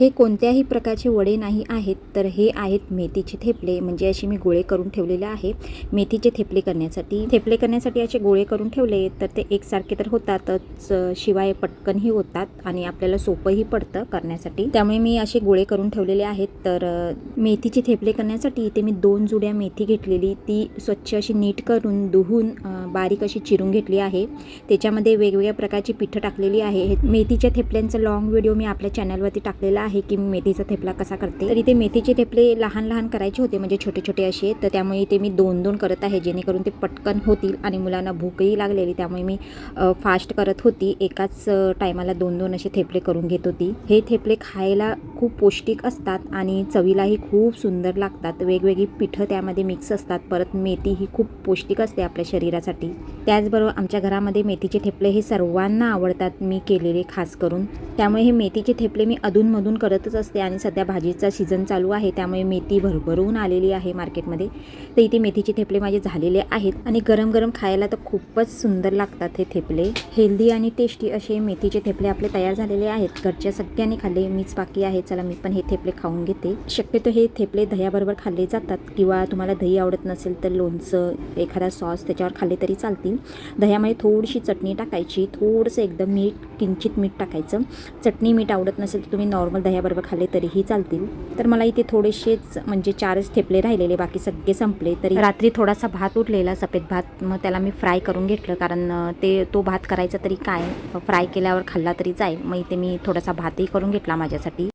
हे कोणत्याही प्रकारचे वडे नाही आहेत, तर हे आहेत मेथीचे थेपले. म्हणजे असे मी गोळे करून ठेवलेले आहे मेथीचे थेपले करण्यासाठी. थेपले करण्यासाठी असे गोळे करून ठेवले तर ते एकसारखे तर होतातच, शिवाय पटकनही होतात आणि आपल्याला सोपंही पडतं करण्यासाठी. त्यामुळे मी असे गोळे करून ठेवलेले आहेत. तर मेथीचे थेपले करण्यासाठी इथे मी 2 जुड्या मेथी घेतलेली, ती स्वच्छ अशी नीट करून धुवून बारीक अशी चिरून घेतली आहे. त्याच्यामध्ये वेगवेगळ्या प्रकारची पिठं टाकलेली आहे. मेथीच्या थेपल्यांचा लॉंग व्हिडिओ मी आपल्या चॅनलवरती टाकलेला आहे की मेथीचा थेपला कसा करते. तर इथे मेथीचे थेपले लहान लहान करायचे होते, म्हणजे छोटे छोटे असे, तर त्यामुळे इथे मी 2-2 करत आहे जेणेकरून ते पटकन होतील आणि मुलांना भूकही लागलेली, त्यामुळे मी फास्ट करत होती. एकाच टायमाला 2-2 असे थेपले करून घेत होती. हे थेपले खायला खूप पौष्टिक असतात आणि चवीलाही खूप सुंदर लागतात. वेगवेगळी पिठं त्यामध्ये मिक्स असतात. परत मेथी ही खूप पौष्टिक असते आपल्या शरीरासाठी. त्याचबरोबर आमच्या घरामध्ये मेथीचे थेपले हे सर्वांना आवडतात, मी केलेले खास करून. त्यामुळे हे मेथीचे थेपले मी अधूनमधून करतच असते आणि सध्या भाजीचा सीझन चालू आहे, त्यामुळे मेथी भरभरून आलेली आहे मार्केटमध्ये. तर इथे मेथीचे थेपले माझे झालेले आहेत आणि गरम गरम खायला तर खूपच सुंदर लागतात हे थेपले. हेल्दी आणि टेस्टी असे मेथीचे थेपले आपले तयार झालेले आहेत. घरच्या सगळ्यांनी खाल्ले, मीच बाकी आहे. चला मी पण हे थेपले खाऊन घेते. शक्यतो हे थेपले दह्याबरोबर खाल्ले जातात, किंवा तुम्हाला दही आवडत नसेल तर लोणचं, एखादा सॉस त्याच्यावर खाल्ले तरी चालतील. दह्यामध्ये थोडीशी चटणी टाकायची, थोडंसं एकदम मीठ, किंचित मीठ टाकायचं. चटणी मीठ आवडत नसेल तर तुम्ही नॉर्मल दह्याबरोबर खाल्ले तरीही चालतील. तर मला इथे थोडेसेच म्हणजे 4च थेपले राहिलेले, बाकी सगळे संपले. तरी रात्री थोडासा भात उरलेला, सफेद भात, मग त्याला मी फ्राय करून घेतलं, कारण तो भात करायचा तरी काय, फ्राय केल्यावर खाल्ला तरी जाईल. मग इथे मी थोडासा भातही करून घेतला माझ्यासाठी.